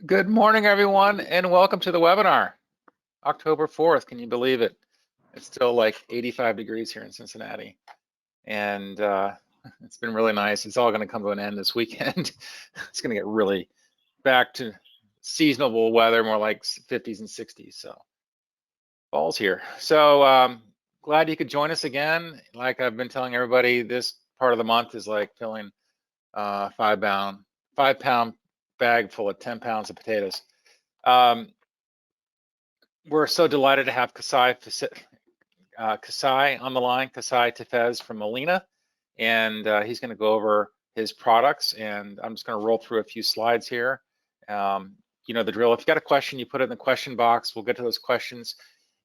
Good morning, everyone, and welcome to the webinar. October 4th, can you believe it? It's still like 85 degrees here in Cincinnati. And it's been really nice. It's all going to come to an end this weekend. It's going to get really back to seasonable weather, more like 50s and 60s. So fall's here. So glad you could join us again. Like I've been telling everybody, this part of the month is like filling a 5-pound bag full of 10 pounds of potatoes. We're so delighted to have Kasai on the line, Kasai Tefez from Molina, and he's going to go over his products, and I'm just going to roll through a few slides here. You know the drill. If you got a question, you put it in the question box. We'll get to those questions.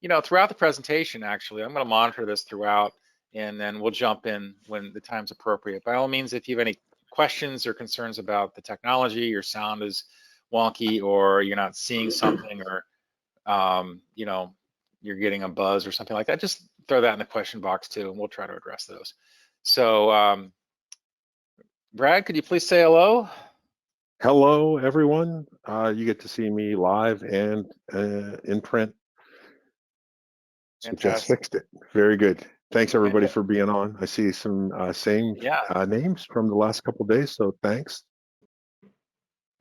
You know, throughout the presentation, actually, I'm going to monitor this throughout, and then we'll jump in when the time's appropriate. By all means, if you have any questions or concerns about the technology, your sound is wonky, or you're not seeing something, or you know, you're getting a buzz or something like that, just throw that in the question box too, and we'll try to address those. So Brad, could you please say hello? Hello, everyone. You get to see me live and in print. So just fixed it. Very good. Thanks everybody for being on. I see some same names from the last couple of days, so thanks.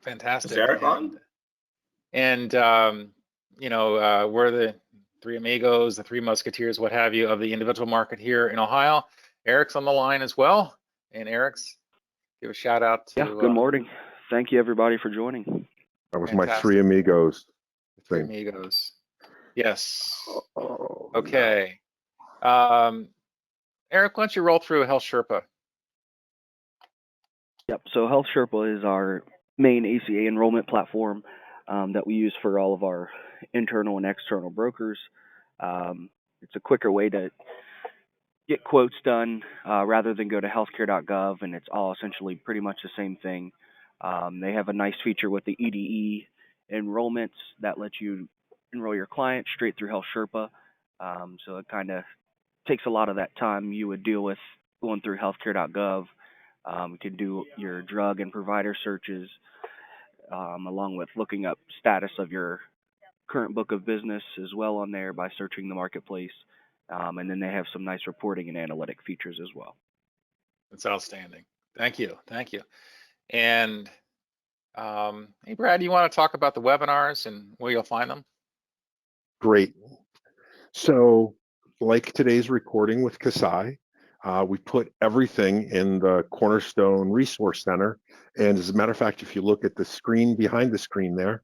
Fantastic. Is Eric on? And you know, we're the three amigos, the three musketeers, what have you, of the individual market here in Ohio. Eric's on the line as well. And Eric's, give a shout out to. Yeah, good morning. Thank you everybody for joining. That was my three amigos. Three amigos. Yes. Okay. Eric, why don't you roll through Health Sherpa? Yep, so Health Sherpa is our main ACA enrollment platform that we use for all of our internal and external brokers. It's a quicker way to get quotes done rather than go to healthcare.gov, and it's all essentially pretty much the same thing. They have a nice feature with the EDE enrollments that lets you enroll your client straight through Health Sherpa. So it kind of takes a lot of that time you would deal with going through healthcare.gov. You can do your drug and provider searches along with looking up status of your current book of business as well on there by searching the marketplace. And then they have some nice reporting and analytic features as well. That's outstanding. Thank you. Thank you. And hey, Brad, you want to talk about the webinars and where you'll find them? Great. So like today's recording with Kasai, we put everything in the Cornerstone Resource Center. And as a matter of fact, if you look at the screen behind the screen there,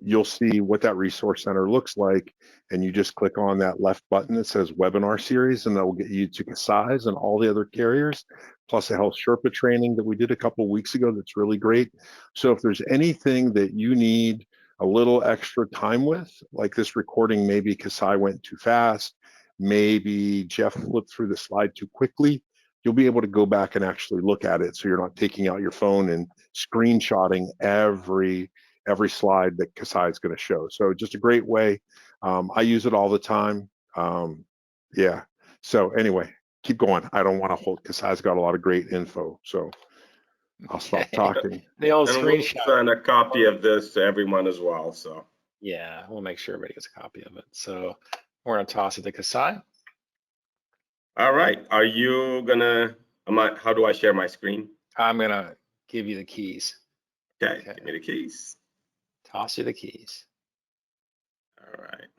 you'll see what that Resource Center looks like. And you just click on that left button that says Webinar Series, and that will get you to Kasai's and all the other carriers, plus a Health Sherpa training that we did a couple of weeks ago that's really great. So if there's anything that you need a little extra time with, like this recording, maybe Kasai went too fast, maybe Jeff flipped through the slide too quickly, you'll be able to go back and actually look at it, so you're not taking out your phone and screenshotting every slide that Kasai is going to show. So just a great way. I use it all the time. Yeah. So anyway, keep going. I don't want to hold. Kasai's got a lot of great info, so I'll stop talking. The old and screenshot. we'll send a copy of this to everyone as well. So yeah, we'll make sure everybody gets a copy of it. So we're gonna toss it to Kasai. All right. Are you gonna? How do I share my screen? I'm gonna give you the keys. Okay. Give me the keys. Toss you the keys. All right.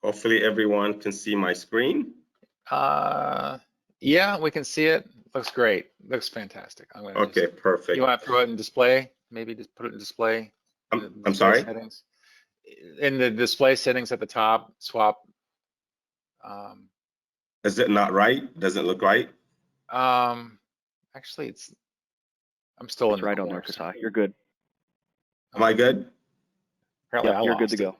Hopefully everyone can see my screen. Yeah, we can see it. Looks great. Looks fantastic. I'm gonna okay, perfect. You want to throw it in display? Maybe just put it in display. I'm sorry? Settings. In the display settings at the top, swap. Is it not right? Doesn't look right? Actually, I'm still it's in right on there, Kasai. You're good. Am I good? Apparently, yeah, you're good to go.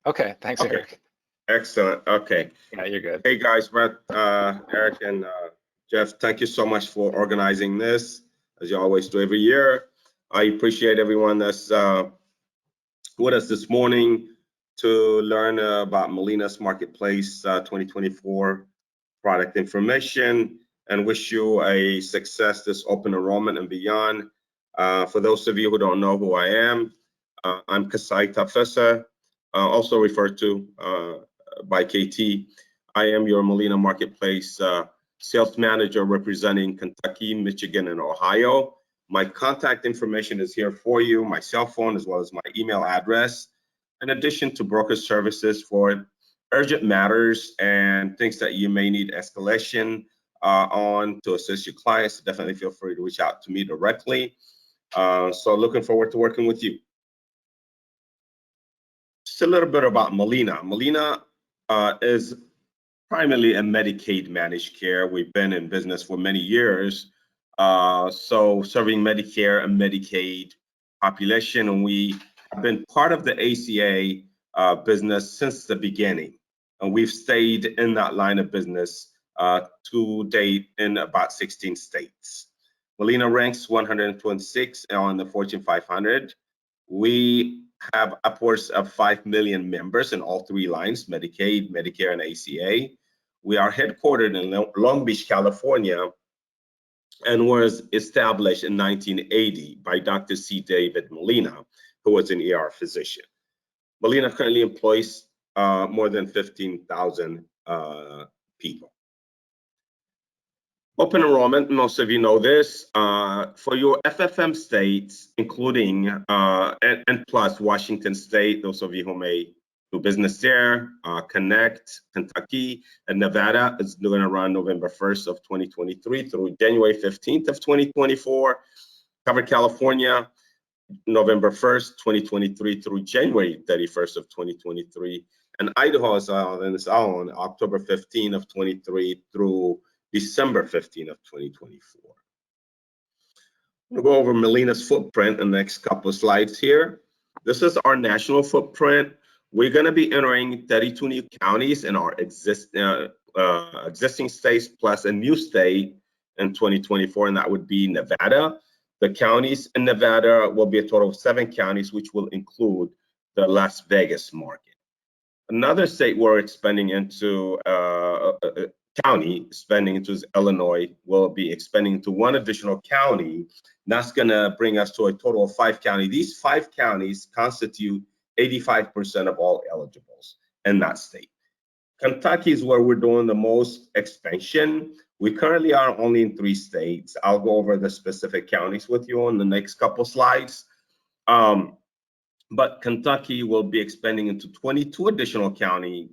Okay, thanks, okay. Eric. Excellent. Okay. Yeah, you're good. Hey guys, Brett, Eric, and Jeff, thank you so much for organizing this, as you always do every year. I appreciate everyone that's with us this morning to learn about Molina's Marketplace 2024 product information. and wish you a success this open enrollment and beyond. For those of you who don't know who I am, I'm Kasai Tafesa, also referred to by KT. I am your Molina Marketplace sales manager representing Kentucky, Michigan, and Ohio. My contact information is here for you, my cell phone, as well as my email address, in addition to broker services for urgent matters and things that you may need escalation on to assist your clients. Definitely feel free to reach out to me directly. So looking forward to working with you. Just a little bit about Molina. Molina is primarily a Medicaid managed care. We've been in business for many years. So serving Medicare and Medicaid population, and we have been part of the ACA business since the beginning. And we've stayed in that line of business to date in about 16 states. Molina ranks 126 on the Fortune 500. We have upwards of 5 million members in all three lines, Medicaid, Medicare, and ACA. We are headquartered in Long Beach, California, and was established in 1980 by Dr. C. David Molina, who was an ER physician. Molina currently employs more than 15,000 people. Open enrollment, most of you know this, for your FFM states, including and plus Washington State, those of you who may do business there, Connect, Kentucky, and Nevada is going to run November 1st of 2023 through January 15th of 2024. Cover California, November 1st, 2023 through January 31st of 2023. And Idaho is on its own, October 15th of 23 through December 15th of 2024. We'll go over Molina's footprint in the next couple of slides here. This is our national footprint. We're going to be entering 32 new counties in our existing states plus a new state in 2024, and that would be Nevada. The counties in Nevada will be a total of 7 counties, which will include the Las Vegas market. Another state we're expanding into, county expanding into is Illinois. We'll be expanding to 1 additional county. That's going to bring us to a total of 5 counties. These 5 counties constitute 85% of all eligibles in that state. Kentucky is where we're doing the most expansion. We currently are only in 3 states. I'll go over the specific counties with you on the next couple slides. But Kentucky will be expanding into 22 additional counties,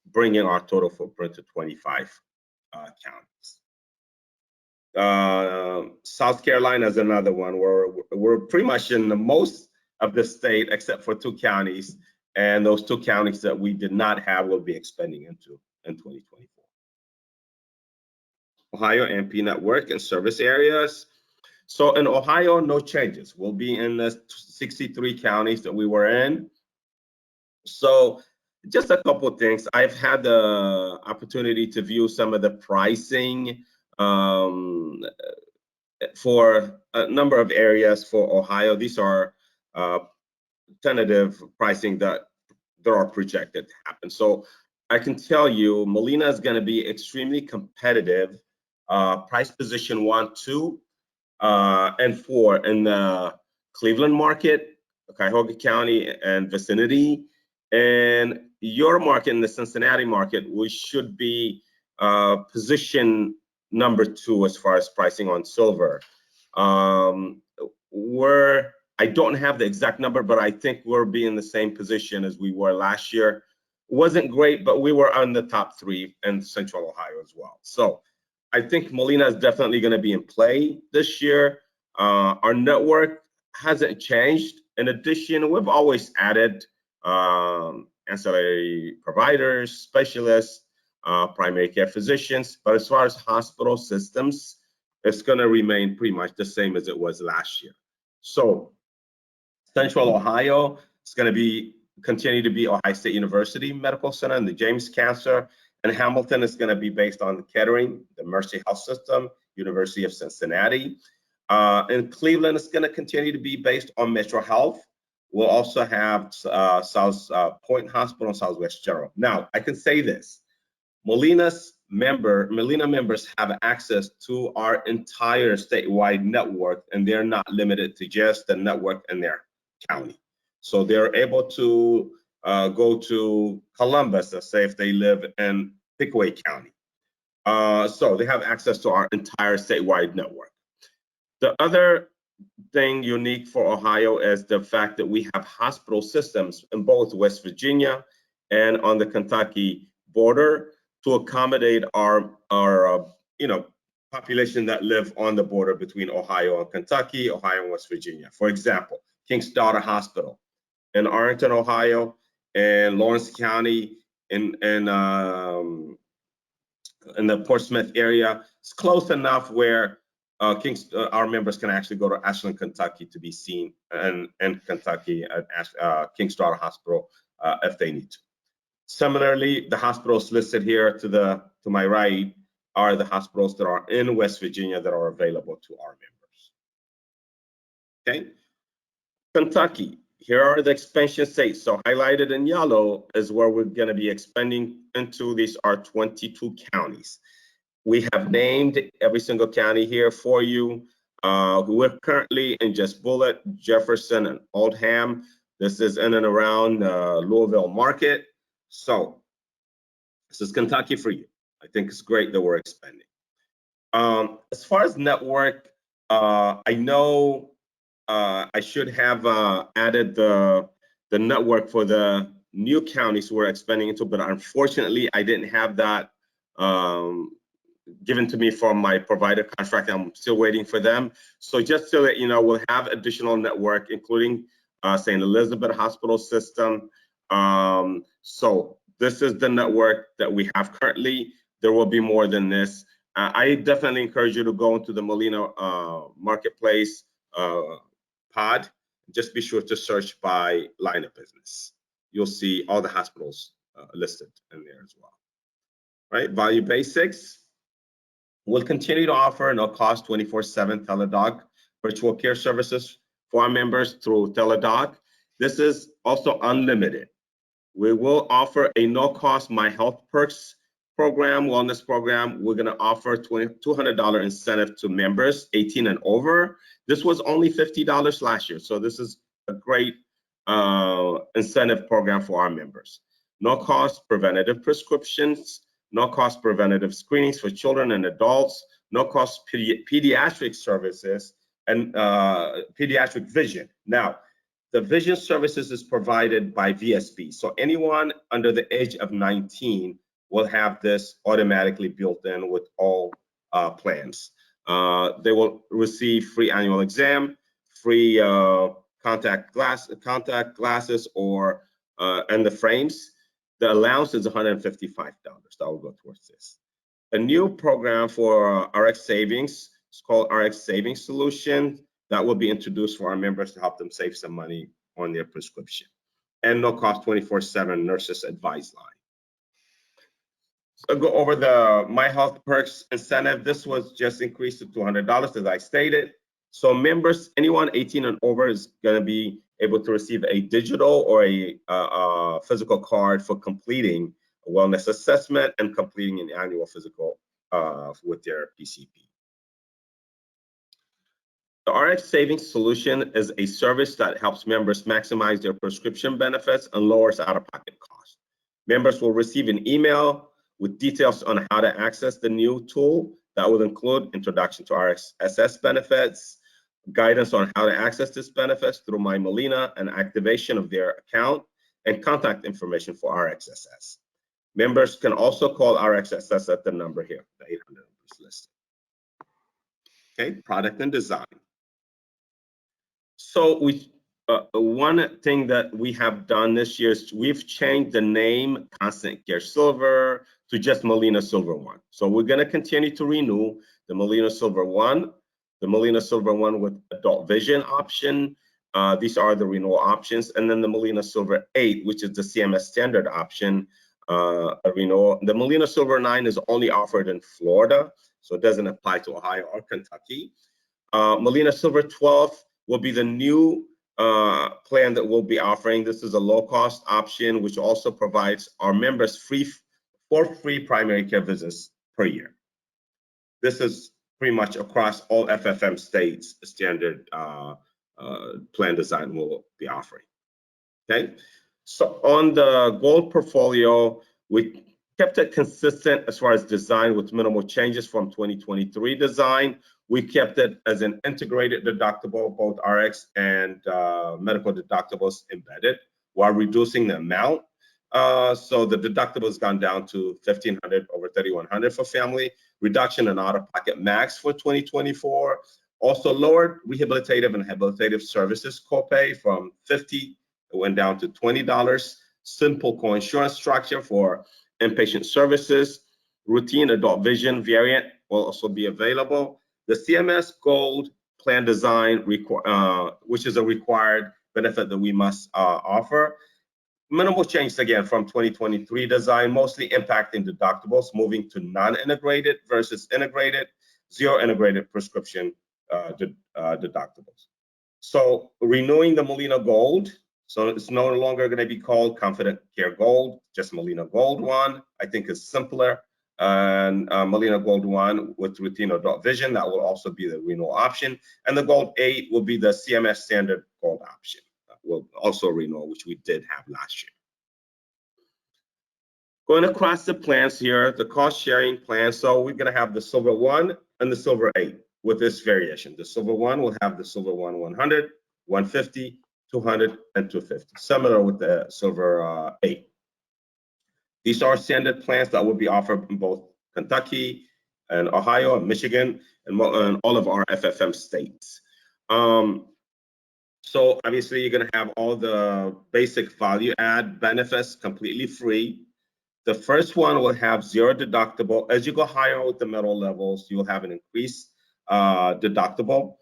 bringing our total footprint to 25 counties. South Carolina is another one where we're pretty much in the most of the state except for 2 counties, and those 2 counties that we did not have will be expanding into in 2024. Ohio MP network and service areas. So in Ohio, no changes. We'll be in the 63 counties that we were in. So just a couple of things. I've had the opportunity to view some of the pricing for a number of areas for Ohio. These are tentative pricing that are projected to happen. So I can tell you Molina is going to be extremely competitive, price position 1, 2, and 4 in the Cleveland market, Cuyahoga County and vicinity, and your market in the Cincinnati market, we should be position number 2 as far as pricing on silver. I don't have the exact number, but I think we're being in the same position as we were last year. It wasn't great, but we were on the top 3 in Central Ohio as well. So I think Molina is definitely going to be in play this year. Our network hasn't changed. In addition, we've always added ancillary providers, specialists, primary care physicians. But as far as hospital systems, it's going to remain pretty much the same as it was last year. So Central Ohio is going to continue to be Ohio State University Medical Center and the James Cancer. And Hamilton is going to be based on Kettering, the Mercy Health System, University of Cincinnati. And Cleveland is going to continue to be based on Metro Health. We'll also have South Point Hospital and Southwest General. Now, I can say this. Molina's Molina members have access to our entire statewide network, and they're not limited to just the network in their county. So they're able to go to Columbus, let's say if they live in Pickaway County. So they have access to our entire statewide network. The other thing unique for Ohio is the fact that we have hospital systems in both West Virginia and on the Kentucky border to accommodate our population that live on the border between Ohio and Kentucky, Ohio and West Virginia. For example, King's Daughter Hospital in Arlington, Ohio, and Lawrence County in the Portsmouth area. It's close enough where our members can actually go to Ashland, Kentucky to be seen in Kentucky at King's Daughter Hospital if they need to. Similarly, the hospitals listed here to my right are the hospitals that are in West Virginia that are available to our members. Okay, Kentucky. Here are the expansion states. So highlighted in yellow is where we're going to be expanding into. These are 22 counties. We have named every single county here for you. We're currently in just Bullitt, Jefferson, and Oldham. This is in and around Louisville market. So this is Kentucky for you. I think it's great that we're expanding. As far as network, I know I should have added the network for the new counties we're expanding into, but unfortunately, I didn't have that given to me from my provider contract. I'm still waiting for them. So just so that you know, we'll have additional network, including St. Elizabeth Hospital System. So this is the network that we have currently. There will be more than this. I definitely encourage you to go into the Molina Marketplace pod. Just be sure to search by line of business. You'll see all the hospitals listed in there as well. Right, Value Basics. We'll continue to offer no-cost 24/7 Teladoc virtual care services for our members through Teladoc. This is also unlimited. We will offer a no-cost My Health Perks program, wellness program. We're going to offer $200 incentive to members 18 and over. This was only $50 last year, so this is a great incentive program for our members. No-cost preventative prescriptions, no-cost preventative screenings for children and adults, no-cost pediatric services, and pediatric vision. Now, the vision services is provided by VSP. So anyone under the age of 19 will have this automatically built in with all plans. They will receive free annual exam, free contact glasses, or and the frames. The allowance is $155. That will go towards this. A new program for RX Savings. It's called RX Savings Solution. That will be introduced for our members to help them save some money on their prescription. And no cost 24/7 nurses advice line. So I'll go over the My Health Perks incentive. This was just increased to $200 as I stated. So members, anyone 18 and over is going to be able to receive a digital or a physical card for completing a wellness assessment and completing an annual physical with their PCP. The RX Savings Solution is a service that helps members maximize their prescription benefits and lowers out-of-pocket costs. Members will receive an email with details on how to access the new tool. That will include introduction to RxSS benefits, guidance on how to access this benefits through My Molina, and activation of their account, and contact information for RxSS. Members can also call RxSS at the number here, the 800 numbers listed. Okay, product and design. So one thing that we have done this year is we've changed the name Constant Care Silver to just Molina Silver One. So we're going to continue to renew the Molina Silver One, the Molina Silver One with adult vision option. These are the renewal options. And then the Molina Silver 8, which is the CMS standard option, renewal. The Molina Silver 9 is only offered in Florida, so it doesn't apply to Ohio or Kentucky. Molina Silver 12 will be the new plan that we'll be offering. This is a low-cost option, which also provides our members free primary care visits per year. This is pretty much across all FFM states standard plan design will be offering. Okay, so on the gold portfolio, we kept it consistent as far as design with minimal changes from 2023 design. We kept it as an integrated deductible, both RX and medical deductibles embedded, while reducing the amount. So the deductible has gone down to $1,500 over $3,100 for family. Reduction in out-of-pocket max for 2024. Also lowered rehabilitative and habilitative services copay from $50, it went down to $20. Simple co-insurance structure for inpatient services. Routine adult vision variant will also be available. The CMS Gold plan design, which is a required benefit that we must offer. Minimal changes again from 2023 design, mostly impacting deductibles, moving to non-integrated versus integrated, zero integrated prescription deductibles. So renewing the Molina Gold, so it's no longer going to be called Confident Care Gold, just Molina Gold 1. I think is simpler. And Molina Gold 1 with routine adult vision, that will also be the renewal option. And the Gold 8 will be the CMS standard gold option. Will also renew, which we did have last year. Going across the plans here, the cost sharing plan. So we're going to have the Silver 1 and the Silver 8 with this variation. The Silver 1 will have the Silver 1 100, 150, 200, and 250, similar with the Silver 8. These are standard plans that will be offered in both Kentucky and Ohio and Michigan and all of our FFM states. So obviously, you're going to have all the basic value add benefits completely free. The first one will have zero deductible. As you go higher with the middle levels, you'll have an increased deductible,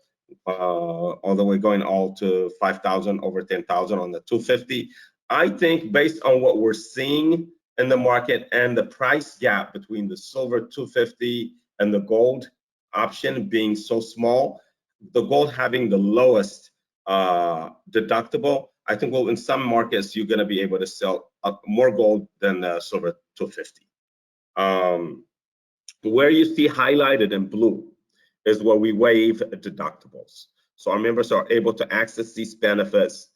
all the way going all to 5,000, over 10,000 on the 250. I think based on what we're seeing in the market and the price gap between the Silver 250 and the Gold option being so small, the Gold having the lowest deductible, I think in some markets you're going to be able to sell more gold than the Silver 250. Where you see highlighted in blue is where we waive deductibles. So our members are able to access these benefits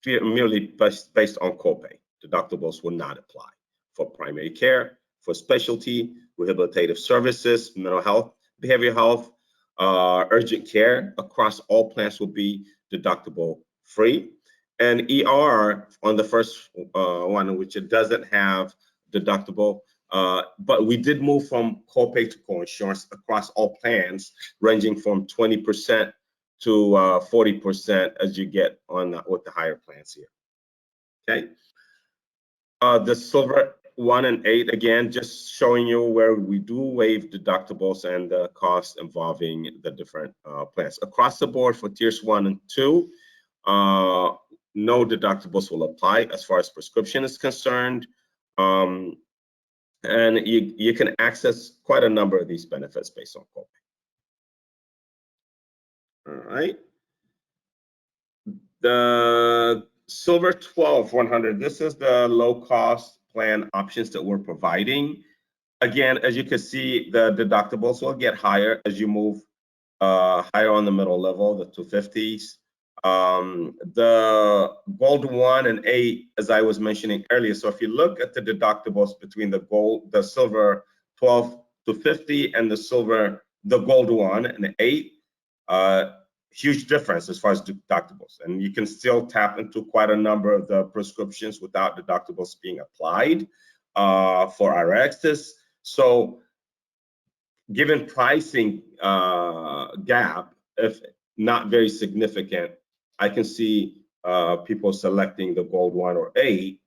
merely based on copay. Deductibles will not apply for primary care, for specialty, rehabilitative services, mental health, behavioral health, urgent care across all plans will be deductible free. And ER on the first one, which it doesn't have deductible, but we did move from copay to co-insurance across all plans, ranging from 20% to 40% as you get on with the higher plans here. Okay. The Silver 1 and 8, again, just showing you where we do waive deductibles and the costs involving the different plans. Across the board for tiers 1 and 2, no deductibles will apply as far as prescription is concerned. And you can access quite a number of these benefits based on copay. All right. The Silver 12 100, this is the low cost plan options that we're providing. Again, as you can see, the deductibles will get higher as you move higher on the middle level, the 250s. The Gold 1 and 8, as I was mentioning earlier. So if you look at the deductibles between the Silver 12 to 50 and the Gold 1 and 8, huge difference as far as deductibles. And you can still tap into quite a number of the prescriptions without deductibles being applied for RXs. So given pricing gap, if not very significant, I can see people selecting the Gold 1 or 8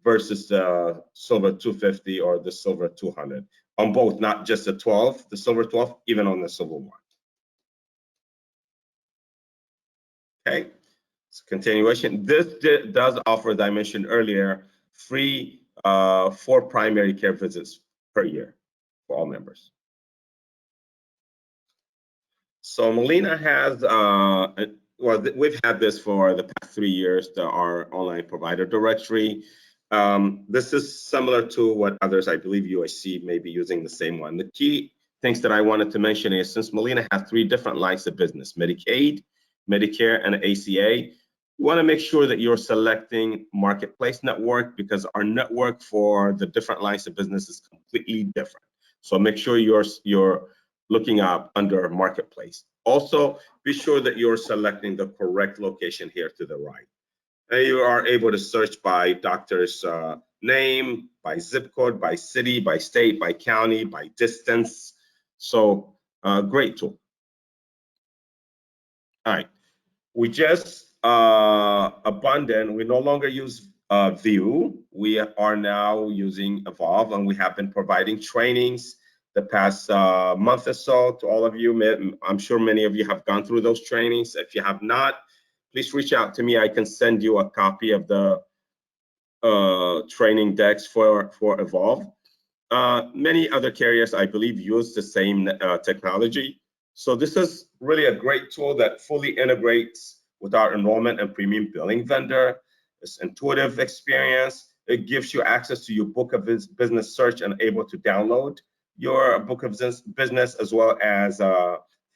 versus the Silver 250 or the Silver 200 on both, not just the 12, the Silver 12, even on the Silver 1. Okay, so continuation. This does offer, as I mentioned earlier, free 4 primary care visits per year for all members. So Molina has, well, we've had this for the past 3 years, our online provider directory. This is similar to what others, I believe USC may be using the same one. The key things that I wanted to mention is, since Molina has 3 different lines of business, Medicaid, Medicare, and ACA, you want to make sure that you're selecting Marketplace Network, because our network for the different lines of business is completely different. So make sure you're looking up under Marketplace. Also, be sure that you're selecting the correct location here to the right. And you are able to search by doctor's name, by zip code, by city, by state, by county, by distance. So great tool. All right, we just abandoned, we no longer use View. We are now using Evolve, and we have been providing trainings the past month or so to all of you. I'm sure many of you have gone through those trainings. If you have not, please reach out to me. I can send you a copy of the training decks for Evolve. Many other carriers, I believe, use the same technology. So this is really a great tool that fully integrates with our enrollment and premium billing vendor. It's intuitive experience. It gives you access to your book of business search and able to download your book of business, as well as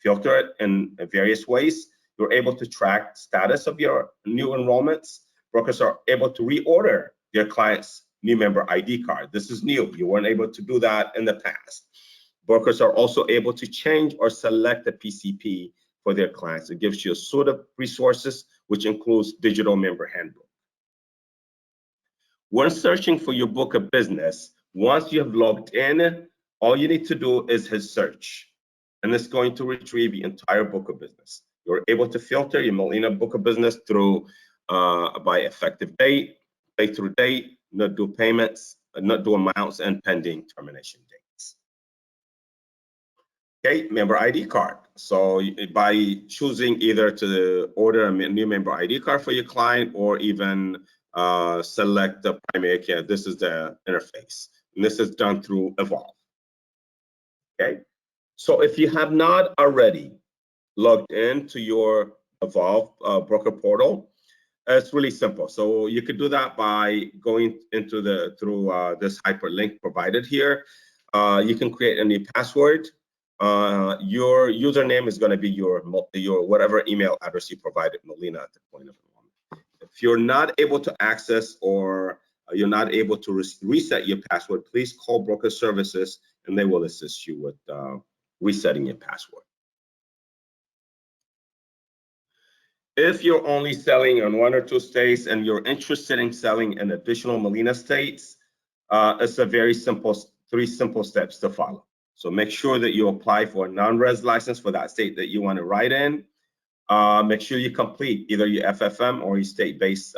filter it in various ways. You're able to track status of your new enrollments. Brokers are able to reorder their clients' new member ID card. This is new. You weren't able to do that in the past. Brokers are also able to change or select a PCP for their clients. It gives you a suite of resources, which includes digital member handbook. When searching for your book of business, once you have logged in, all you need to do is hit search, and it's going to retrieve the entire book of business. You're able to filter your Molina book of business through by effective date, pay through date, not due payments, not due amounts, and pending termination dates. Okay, member ID card. So by choosing either to order a new member ID card for your client, or even select the primary care, this is the interface. And this is done through Evolve. Okay, so if you have not already logged into your Evolve broker portal, it's really simple. So you could do that by going into through this hyperlink provided here. You can create a new password. Your username is going to be your whatever email address you provided Molina at the point of enrollment. If you're not able to access, or you're not able to reset your password, please call broker services and they will assist you with resetting your password. If you're only selling in 1 or 2 states and you're interested in selling in additional Molina states, it's a very simple, 3 simple steps to follow. So make sure that you apply for a non-res license for that state that you want to write in. Make sure you complete either your FFM or your state-based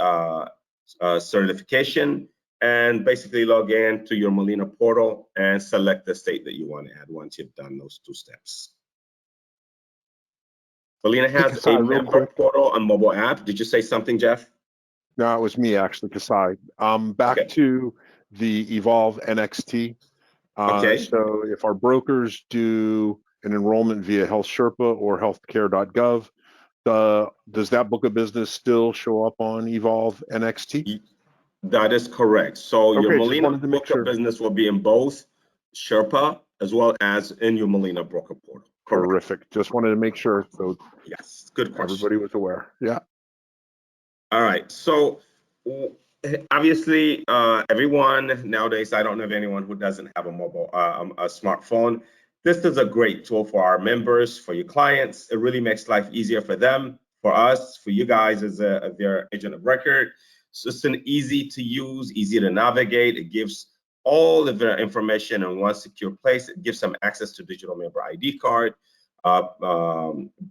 certification, and basically log in to your Molina portal and select the state that you want to add once you've done those 2 steps. Molina has a member portal and mobile app. Did you say something, Jeff? No, it was me actually, Kasai. Back to the Evolve NXT. Okay. So if our brokers do an enrollment via Health Sherpa or healthcare.gov, does that book of business still show up on Evolve NXT? That is correct. So your Molina book of sure. business will be in both Sherpa as well as in your Molina broker portal. Correct. Terrific. Just wanted to make sure. So yes, good question. Everybody was aware. Yeah. All right. So obviously, everyone nowadays, I don't know of anyone who doesn't have a mobile, a smartphone. This is a great tool for our members, for your clients. It really makes life easier for them, for us, for you guys as their agent of record. So it's an easy to use, easy to navigate. It gives all of their information in one secure place. It gives them access to digital member ID card,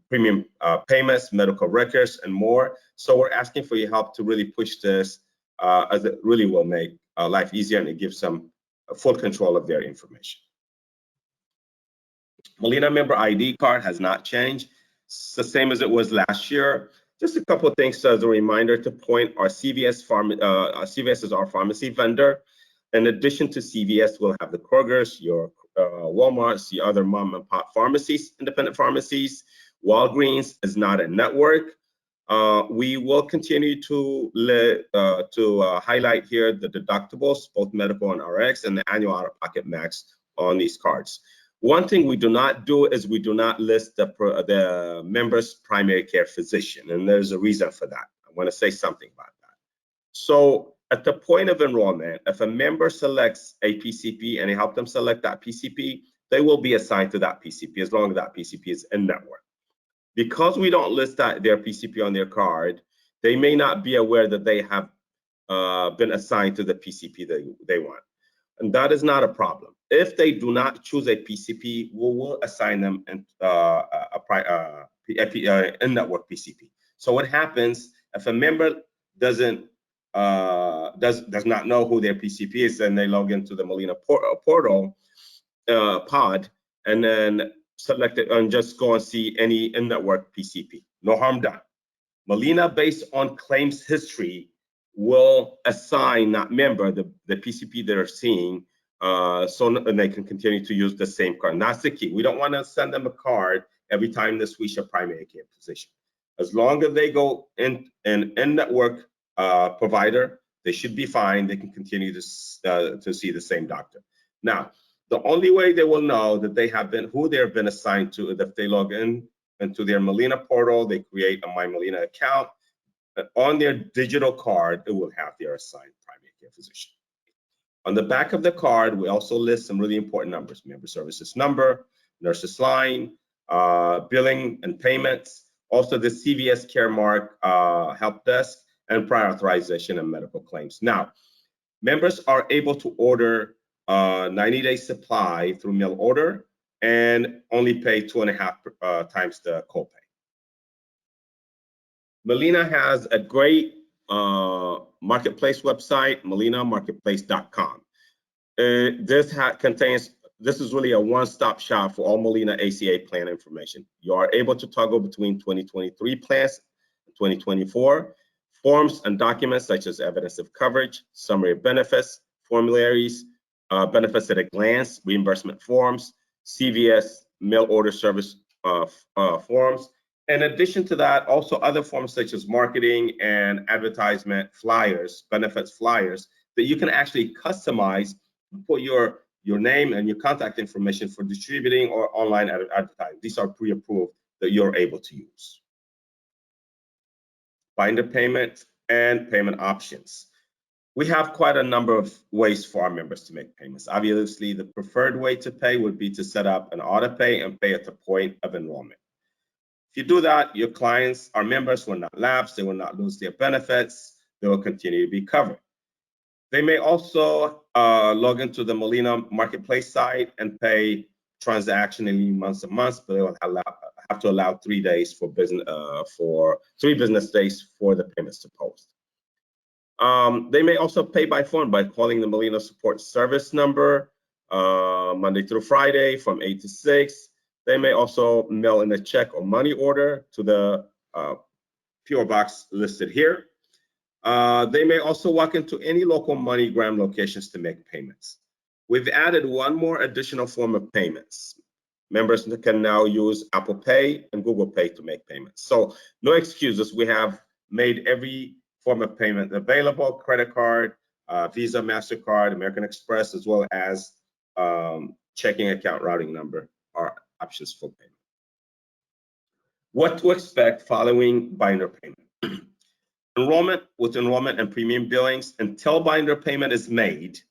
premium payments, medical records, and more. So we're asking for your help to really push this, as it really will make life easier, and it gives them full control of their information. Molina member ID card has not changed. It's the same as it was last year. Just a couple of things as a reminder to point: our CVS is our pharmacy vendor. In addition to CVS, we'll have the Kroger's, your Walmart's, the other mom and pop pharmacies, independent pharmacies. Walgreens is not a network. We will continue to highlight here the deductibles, both medical and RX, and the annual out-of-pocket max on these cards. One thing we do not do is we do not list the member's primary care physician, and there's a reason for that. I want to say something about that. So at the point of enrollment, if a member selects a PCP and you help them select that PCP, they will be assigned to that PCP as long as that PCP is in network. Because we don't list their PCP on their card, they may not be aware that they have been assigned to the PCP they want. And that is not a problem. If they do not choose a PCP, we will assign them a in-network PCP. So what happens if a member does not know who their PCP is, then they log into the Molina portal pod and then select it and just go and see any in-network PCP. No harm done. Molina, based on claims history, will assign that member the PCP they're seeing, and they can continue to use the same card. And that's the key. We don't want to send them a card every time they switch a primary care physician. As long as they go in an in-network provider, they should be fine. They can continue to see the same doctor. Now, the only way they will know that they have been who they have been assigned to is if they log in into their Molina portal, they create a My Molina account. On their digital card, it will have their assigned primary care physician. On the back of the card, we also list some really important numbers: member services number, nurse's line, billing and payments, also the CVS Caremark help desk, and prior authorization and medical claims. Now, members are able to order 90-day supply through mail order and only pay 2.5 times the copay. Molina has a great marketplace website, molinamarketplace.com. This is really a one-stop shop for all Molina ACA plan information. You are able to toggle between 2023 plans and 2024, forms and documents such as evidence of coverage, summary of benefits, formularies, benefits at a glance, reimbursement forms, CVS mail order service forms. In addition to that, also other forms such as marketing and advertisement flyers, benefits flyers, that you can actually customize, put your name and your contact information for distributing or online advertising. These are pre-approved that you're able to use. Binder payment and payment options. We have quite a number of ways for our members to make payments. Obviously, the preferred way to pay would be to set up an auto pay and pay at the point of enrollment. If you do that, your clients, our members, will not lapse, they will not lose their benefits, they will continue to be covered. They may also log into the Molina marketplace site and pay transactionally month to month, but they will have to allow 3 days for 3 business days for the payments to post. They may also pay by phone by calling the Molina support service number Monday through Friday from 8 to 6. They may also mail in a check or money order to the PO box listed here. They may also walk into any local MoneyGram locations to make payments. We've added one more additional form of payments. Members can now use Apple Pay and Google Pay to make payments. So no excuses. We have made every form of payment available: credit card, Visa, MasterCard, American Express, as well as checking account routing number are options for payment. What to expect following binder payment? Enrollment and premium billings. Until binder payment is made,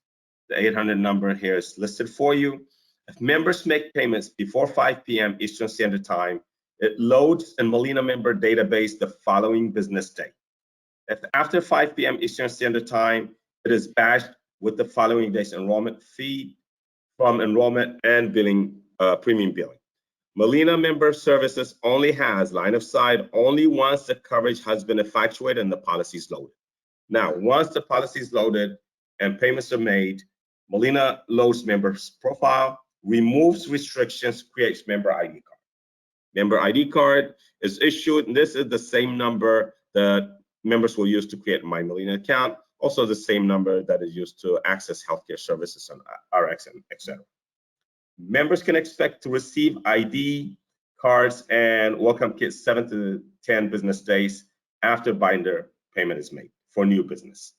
the 800 number here is listed for you. If members make payments before 5 p.m. Eastern Standard Time, it loads in Molina member database the following business day. If after 5 p.m. Eastern Standard Time, it is badged with the following day's enrollment fee from enrollment and billing, premium billing. Molina member services only has line of sight only once the coverage has been effectuated and the policy is loaded. Now, once the policy is loaded and payments are made, Molina loads member's profile, removes restrictions, creates member ID card. Member ID card is issued, and this is the same number that members will use to create a My Molina account, also the same number that is used to access healthcare services and RX, and etc. Members can expect to receive ID cards and welcome kits 7 to 10 business days after binder payment is made for new business.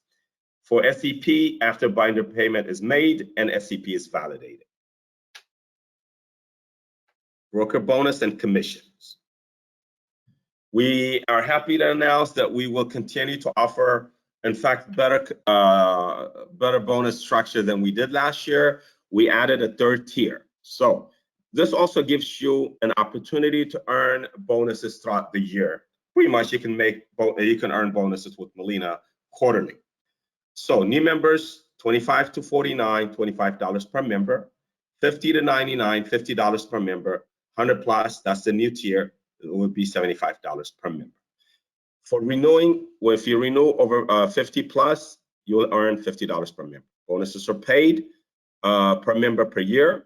For SEP, after binder payment is made and SEP is validated. Broker bonus and commissions. We are happy to announce that we will continue to offer, in fact, better bonus structure than we did last year. We added a third tier. So this also gives you an opportunity to earn bonuses throughout the year. Pretty much you can earn bonuses with Molina quarterly. So new members, 25 to 49, $25 per member, 50 to 99, $50 per member, 100 plus, that's the new tier, it would be $75 per member. For renewing, well, if you renew over 50 plus, you will earn $50 per member. Bonuses are paid per member per year.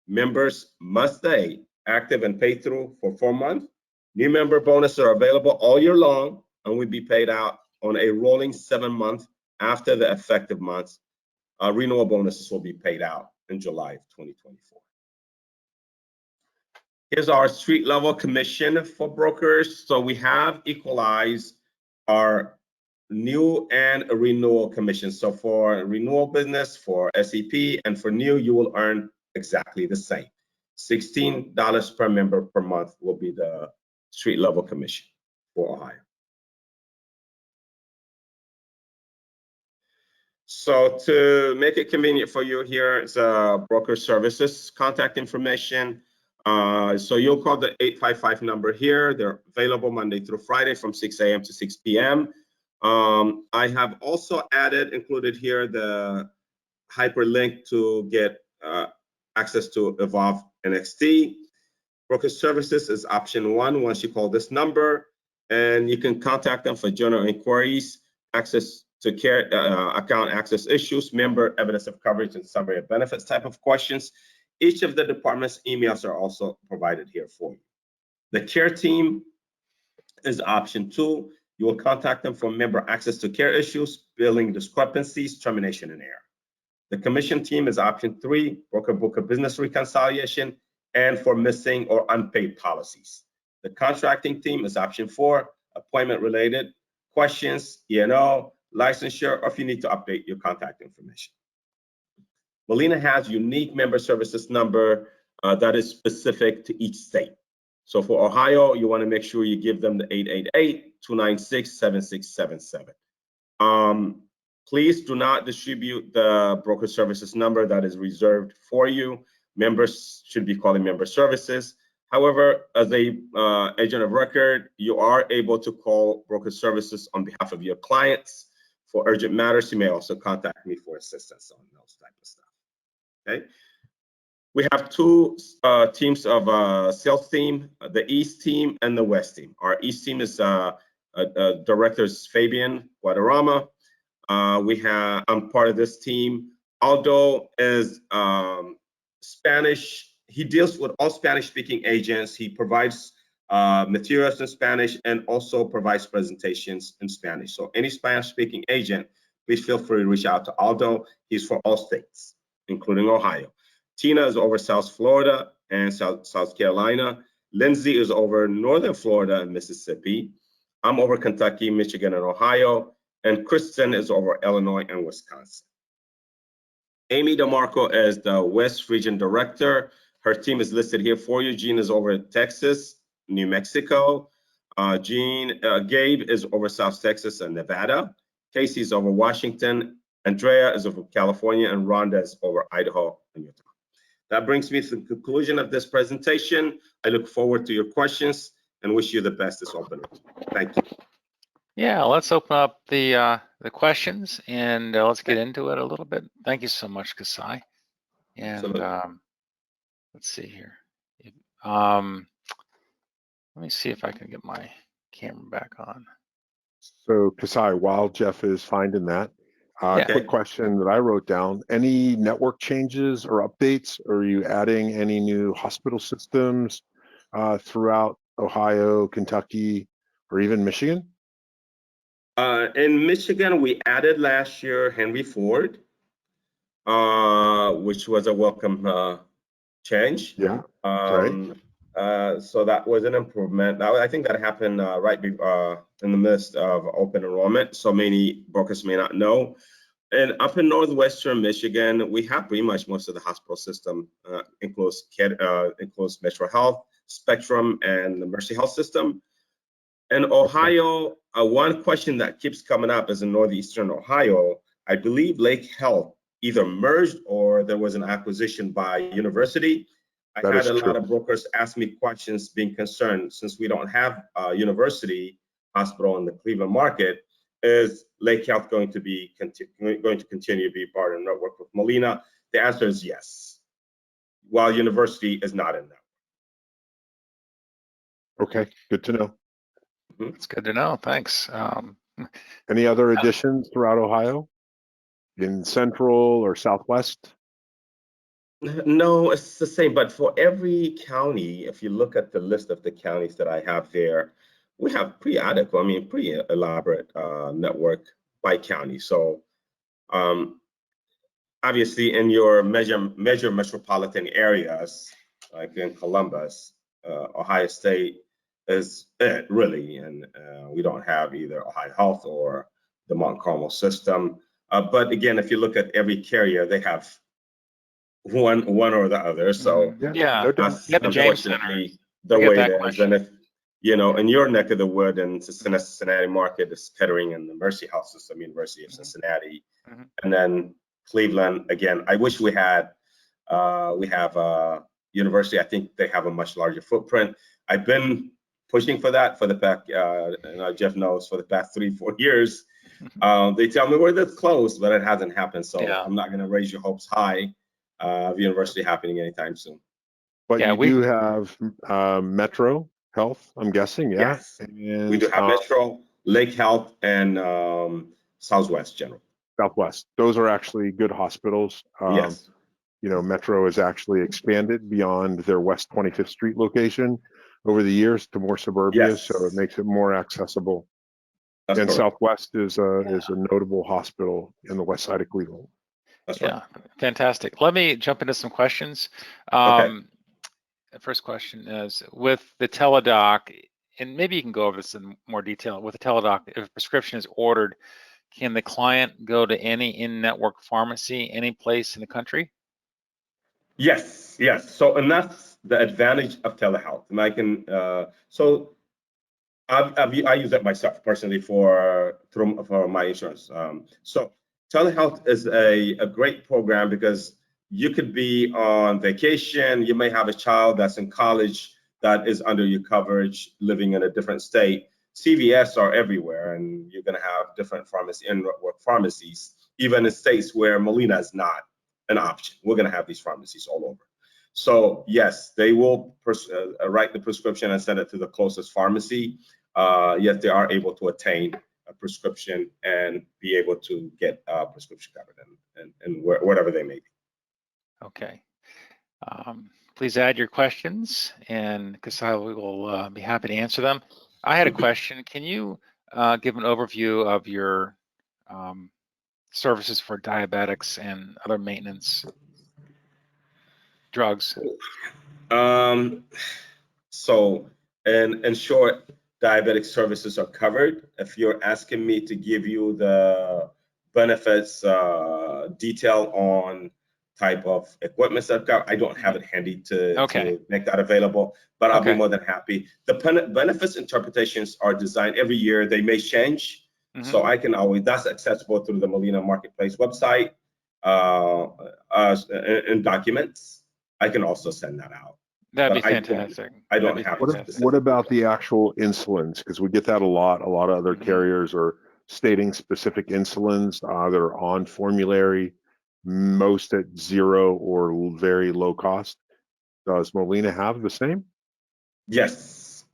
Members must stay active and pay through for 4 months. New member bonuses are available all year long and will be paid out on a rolling 7-month after the effective months. Renewal bonuses will be paid out in July of 2024. Here's our street level commission for brokers. So we have equalized our new and renewal commissions. So for renewal business, for SEP, and for new, you will earn exactly the same. $16 per member per month will be the street level commission for Ohio. So to make it convenient for you, here is broker services contact information. So you'll call the 855 number here. They're available Monday through Friday from 6 a.m. to 6 p.m. I have also included here the hyperlink to get access to Evolve NXT. Broker services is option 1 once you call this number, and you can contact them for general inquiries, access to care, account access issues, member evidence of coverage, and summary of benefits type of questions. Each of the department's emails are also provided here for you. The care team is option 2. You will contact them for member access to care issues, billing discrepancies, termination, and error. The commission team is option 3, broker book of business reconciliation, and for missing or unpaid policies. The contracting team is option 4, appointment related questions, E&O, licensure, or if you need to update your contact information. Molina has unique member services number that is specific to each state. So for Ohio, you want to make sure you give them the 888-296-7677. Please do not distribute the broker services number that is reserved for you. Members should be calling member services. However, as a agent of record, you are able to call broker services on behalf of your clients. For urgent matters, you may also contact me for assistance on those type of stuff. Okay. We have 2 teams of sales team, the East team and the West team. Our East team is director is Fabian Guadarrama. I'm part of this team. Aldo is Spanish. He deals with all Spanish-speaking agents. He provides materials in Spanish and also provides presentations in Spanish. So any Spanish-speaking agent, please feel free to reach out to Aldo. He's for all states, including Ohio. Tina is over South Florida and South Carolina. Lindsay is over Northern Florida and Mississippi. I'm over Kentucky, Michigan, and Ohio. And Kristen is over Illinois and Wisconsin. Amy DeMarco is the West Region Director. Her team is listed here for you. Jean is over Texas, New Mexico. Gabe is over South Texas and Nevada. Casey is over Washington. Andrea is over California, and Rhonda is over Idaho and Utah. That brings me to the conclusion of this presentation. I look forward to your questions and wish you the best this open. Thank you. Yeah, let's open up the questions and let's get into it a little bit. Thank you so much, Kasai. And let's see here. Let me see if I can get my camera back on. So Kasai, while Jeff is finding that, quick question that I wrote down: any network changes or updates? Are you adding any new hospital systems throughout Ohio, Kentucky, or even Michigan? In Michigan, we added last year Henry Ford, which was a welcome change. Yeah, right. So that was an improvement. I think that happened in the midst of open enrollment. So many brokers may not know. And up in northwestern Michigan, we have pretty much most of the hospital system, includes Metro Health, Spectrum, and the Mercy Health system. In Ohio, one question that keeps coming up is in northeastern Ohio, I believe Lake Health either merged or there was an acquisition by university. I had a lot of brokers ask me questions being concerned, since we don't have a university hospital in the Cleveland market, is Lake Health going to continue to be part of the network with Molina? The answer is yes, while university is not in that. Okay, good to know. It's good to know. Thanks. Any other additions throughout Ohio, in Central or Southwest? No, it's the same, but for every county, if you look at the list of the counties that I have there, we have pretty adequate, pretty elaborate network by county. So obviously in your major metropolitan areas, like in Columbus, Ohio State is it really, and we don't have either Ohio Health or the Mount Carmel system. But again, if you look at every carrier, they have one or the other. So yeah, that's the James Center. unfortunately the way it is. Question. And if in your neck of the wood in Cincinnati market is Kettering and the Mercy Health System, University of Cincinnati, and then Cleveland. Again, I wish we had. We have a university. I think they have a much larger footprint. I've been pushing for that for the past, Jeff knows, for the past 3-4 years. They tell me we're this close, but it hasn't happened. So I'm not going to raise your hopes high of university happening anytime soon. But you do have Metro Health, I'm guessing, yeah? Yes, and we do have Metro, Lake Health, and Southwest General. Southwest. Those are actually good hospitals. Yes. Metro has actually expanded beyond their West 25th Street location over the years to more suburbia, so it makes it more accessible. That's and correct. Southwest is a notable hospital in the west side of Cleveland. That's right. Fantastic. Let me jump into some questions. Okay. The first question is, with the teledoc, and maybe you can go over this in more detail. With the teledoc, if a prescription is ordered, can the client go to any in-network pharmacy, any place in the country? Yes. So, and that's the advantage of telehealth. And I can, I use that myself personally for my insurance. So telehealth is a great program because you could be on vacation. You may have a child that's in college that is under your coverage, living in a different state. CVS are everywhere, and you're going to have different in-network pharmacies, even in states where Molina is not an option. We're going to have these pharmacies all over. So yes, they will write the prescription and send it to the closest pharmacy. Yet they are able to attain a prescription and be able to get a prescription covered and whatever they may be. Okay. Please add your questions, and Kasai will be happy to answer them. I had a question. Can you give an overview of your services for diabetics and other maintenance drugs? So, in short, diabetic services are covered. If you're asking me to give you the benefits detail on type of equipment that I've got, I don't have it handy to make that available, but I'll be more than happy. The benefits interpretations are designed every year. They may change. So I can always, that's accessible through the Molina Marketplace website in documents. I can also send that out. That'd be fantastic. I don't have what about the actual insulins? Because we get that a lot. A lot of other carriers are stating specific insulins that are on formulary, most at zero or very low cost. Does Molina have the same? Yes.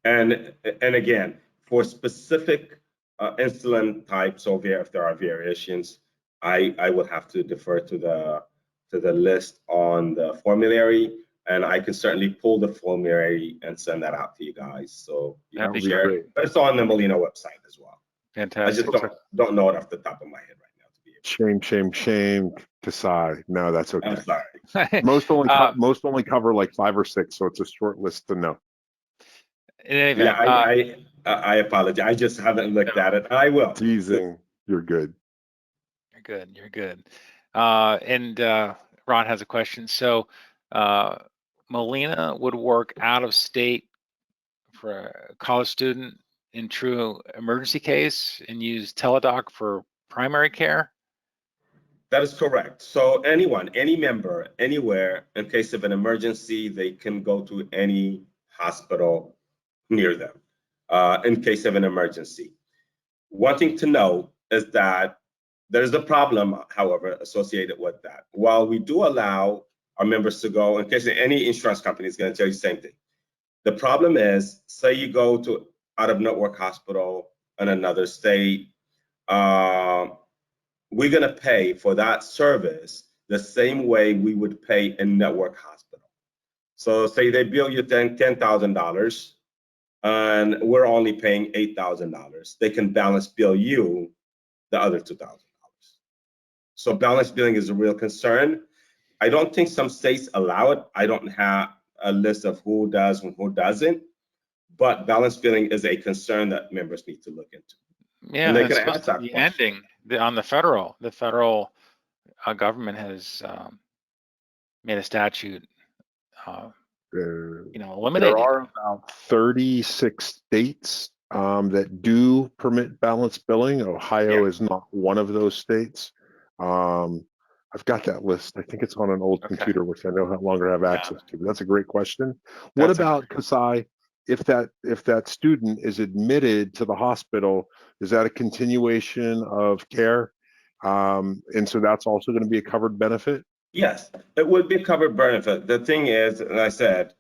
And again, for specific insulin types, so if there are variations, I would have to defer to the list on the formulary, and I can certainly pull the formulary and send that out to you guys. So that'd be great. But it's on the Molina website as well. Fantastic. I just don't know it off the top of my head right now to be Shame, shame, shame, Kasai. No, that's I'm okay. sorry. Most only cover like 5 or 6, so it's a short list to know. In any Yeah, event, I apologize. I just haven't looked at it. I will. Teasing, you're good. you're good. You're good. Ron has a question. So, Molina would work out of state for a college student in true emergency case and use teledoc for primary care? That is correct. So anyone, any member, anywhere, in case of an emergency, they can go to any hospital near them in case of an emergency. One thing to know is that there's a problem, however, associated with that. While we do allow our members to go, in case any insurance company is going to tell you the same thing. The problem is, say you go to out-of-network hospital in another state, we're going to pay for that service the same way we would pay in network hospital. So say they bill you $10,000 and we're only paying $8,000. They can balance bill you the other $2,000. So balance billing is a real concern. I don't think some states allow it. I don't have a list of who does and who doesn't, but balance billing is a concern that members need to look into. Yeah, and they it's can supposed ask to that be question. ending on the federal. The federal government has made a statute, There eliminating are it. about 36 states that do permit balance billing. Ohio Yeah. is not one of those states. I've got that list. I think it's on an old Okay. computer, which I no longer have Yeah. access to. But that's a great question. What That's about, Kasai, if that student is admitted to the hospital, is that a continuation of care? And so that's also going to be a covered benefit? Yes, it would be covered benefit. The thing is, and I said,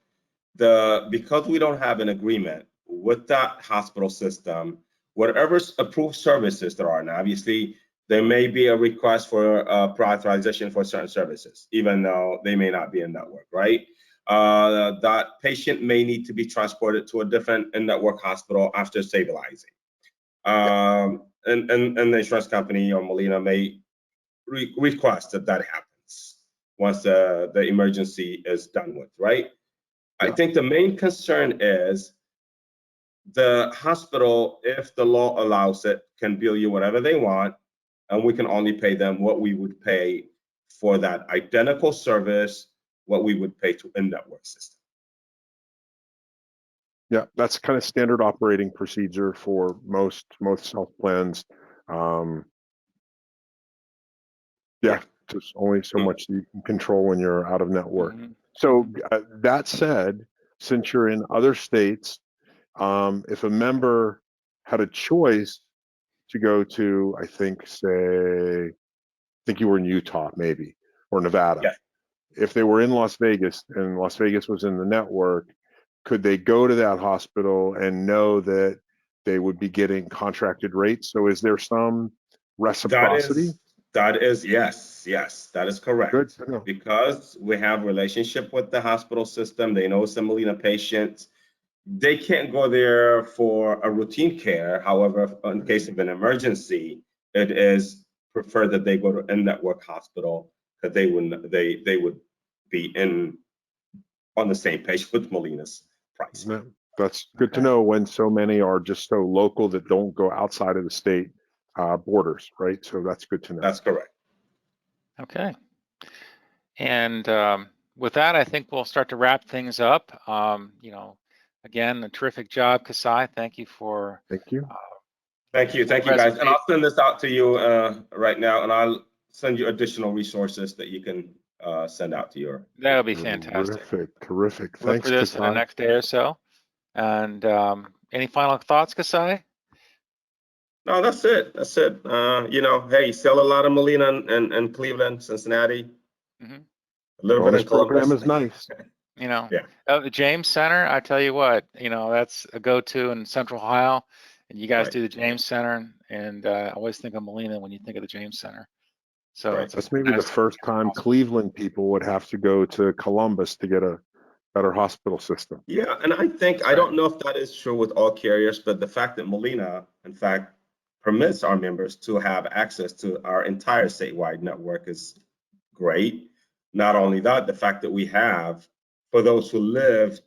because we don't have an agreement with that hospital system, whatever approved services there are, now obviously there may be a request for pre-authorization for certain services, even though they may not be in network, right? That patient may need to be transported to a different in-network hospital after stabilizing. And the insurance company or Molina may request that happens once the emergency is done with, right? Yeah. I think the main concern is the hospital, if the law allows it, can bill you whatever they want, and we can only pay them what we would pay for that identical service, what we would pay to a network system. Yeah, that's kind of standard operating procedure for most health plans. Yeah, just only so much you can control when you're out of network. Mhm. So that said, since you're in other states, if a member had a choice to go to, I think you were in Utah, maybe, or Nevada. Yeah. If they were in Las Vegas and Las Vegas was in the network, could they go to that hospital and know that they would be getting contracted rates? So is there some reciprocity? That is yes, that is correct. Good to know. Because we have relationship with the hospital system, they know some Molina patients. They can't go there for a routine care. However, in case of an emergency, it is preferred that they go to a network hospital because they would be on the same page with Molina's price. Yeah, that's good to know when so many are just so local that don't go outside of the state borders, right? So that's good to know. That's correct. Okay. And with that, I think we'll start to wrap things up. Again, a terrific job, Kasai. Thank you for. Thank you. Thank you guys. And I'll send this out to you right now, and I'll send you additional resources that you can send out to your. That'll be fantastic. Terrific. Look Thanks, for this in the Kasai. next day or so. And any final thoughts, Kasai? No, that's it. Hey, sell a lot of Molina in Cleveland, Cincinnati. Mm-hmm. A little bit in Columbus. Program is nice. Yeah. The James Center, I tell you what, that's a go-to in Central Ohio, and you guys do the James Center, and I always think of Molina when you think of the James Center. So That's maybe the first time Cleveland people would have to go to Columbus to get a better hospital system. Yeah, and I think I don't know if that is true with all carriers, but the fact that Molina, in fact, permits our members to have access to our entire statewide network is great. Not only that, the fact that we have, for those who live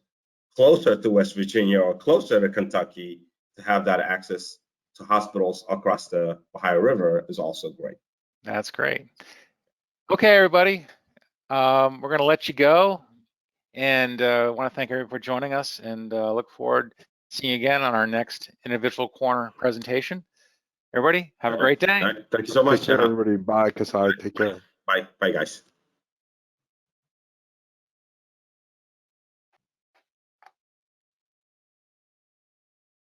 closer to West Virginia or closer to Kentucky, to have that access to hospitals across the Ohio River is also great. That's great. Okay, everybody, we're going to let you go, and I want to thank everyone for joining us, and look forward to seeing you again on our next individual corner presentation. Everybody, have a great day. All right. Thank you so much. Take care, everybody. Bye, Kasai. Take care. Bye, guys.